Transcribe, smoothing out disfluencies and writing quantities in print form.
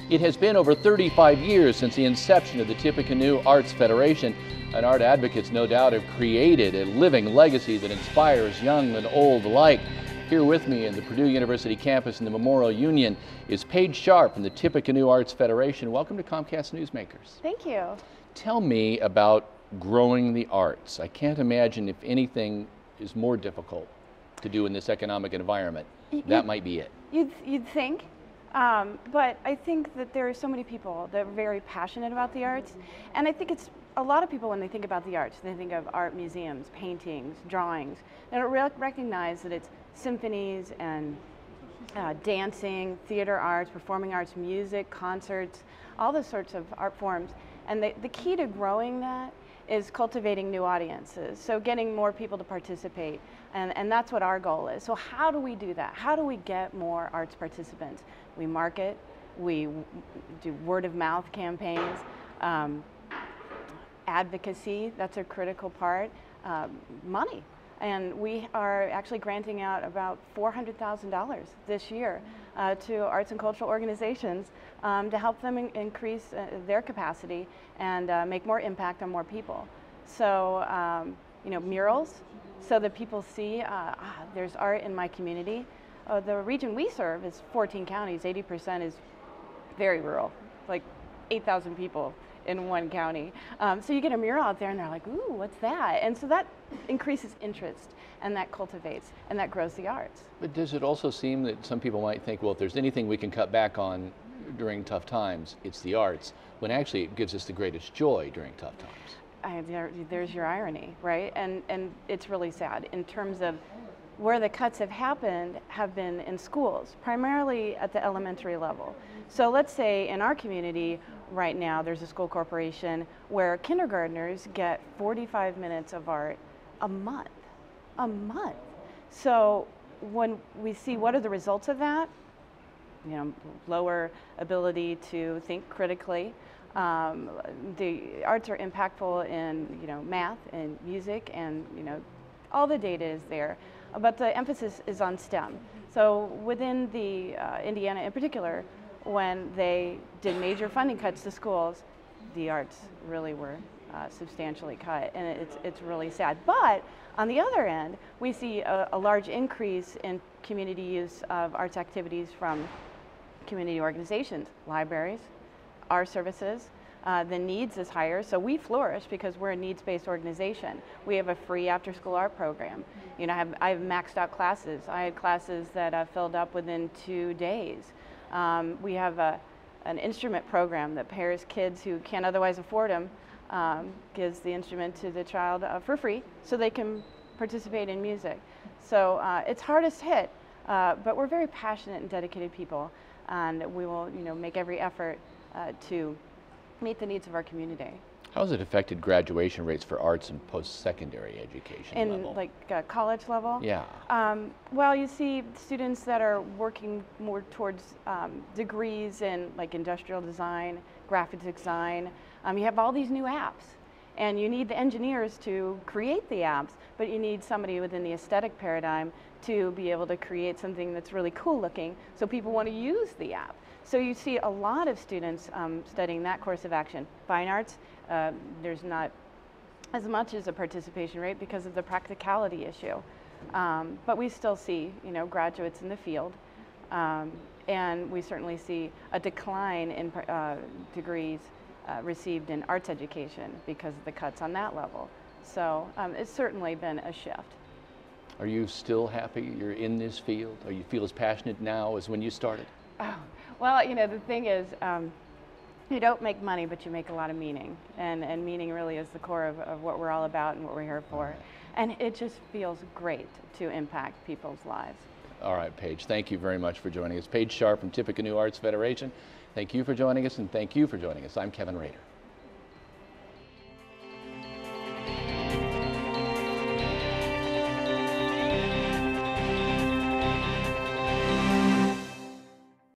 It has been over 35 years since the inception of the Tippecanoe Arts Federation, and art advocates no doubt have created a living legacy that inspires young and old alike. Here with me in the Purdue University campus in the Memorial Union is Paige Sharp from the Tippecanoe Arts Federation. Welcome to Comcast Newsmakers. Thank you. Tell me about growing the arts. I can't imagine if anything is more difficult to do in this economic environment. That might be it. You'd think, but I think that there are so many people that are very passionate about the arts, and I think it's a lot of people when they think about the arts, they think of art museums, paintings, drawings. They don't recognize that it's symphonies and dancing, theater arts, performing arts, music, concerts, all those sorts of art forms. And the key to growing that is cultivating new audiences, so getting more people to participate, and that's what our goal is. So how do we do that? How do we get more arts participants? We market, we do word of mouth campaigns, advocacy, that's a critical part, money. And we are actually granting out about $400,000 this year to arts and cultural organizations to help them increase their capacity and make more impact on more people. So, you know, murals, so that people see there's art in my community. The region we serve is 14 counties, 80% is very rural, like 8,000 people in one county. So you get a mural out there and they're like, ooh, what's that? And so that increases interest, and that cultivates, and that grows the arts. But does it also seem that some people might think, well, if there's anything we can cut back on during tough times, it's the arts, when actually it gives us the greatest joy during tough times? There's your irony, right? And it's really sad in terms of where the cuts have been in schools, primarily at the elementary level. So let's say in our community right now, there's a school corporation where kindergartners get 45 minutes of art a month. So when we see what are the results of that, you know, lower ability to think critically. The arts are impactful in, you know, math and music, and, you know, all the data is there. But the emphasis is on STEM. So within the Indiana in particular, when they did major funding cuts to schools, the arts really were substantially cut, and it's really sad. But on the other end, we see a large increase in community use of arts activities from community organizations, libraries, our services. The needs is higher, so we flourish because we're a needs-based organization. We have a free after-school art program. You know, I've maxed out classes. I had classes that filled up within 2 days. We have an instrument program that pairs kids who can't otherwise afford them, gives the instrument to the child for free so they can participate in music. So it's hardest hit, but we're very passionate and dedicated people, and we will, you know, make every effort to meet the needs of our community. How has it affected graduation rates for arts and post-secondary education level? In like college level? Yeah. Well, you see students that are working more towards degrees in like industrial design, graphic design. You have all these new apps, and you need the engineers to create the apps, but you need somebody within the aesthetic paradigm to be able to create something that's really cool looking so people want to use the app. So you see a lot of students studying that course of action. Fine arts, there's not as much as a participation rate because of the practicality issue. But we still see, you know, graduates in the field, and we certainly see a decline in degrees received in arts education because of the cuts on that level. So it's certainly been a shift. Are you still happy you're in this field? Or you feel as passionate now as when you started? Oh, well, you know, the thing is, you don't make money, but you make a lot of meaning. And meaning really is the core of what we're all about and what we're here for. And it just feels great to impact people's lives. All right, Paige, thank you very much for joining us. Paige Sharp from Tippecanoe Arts Federation. Thank you for joining us, and thank you for joining us. I'm Kevin Rader.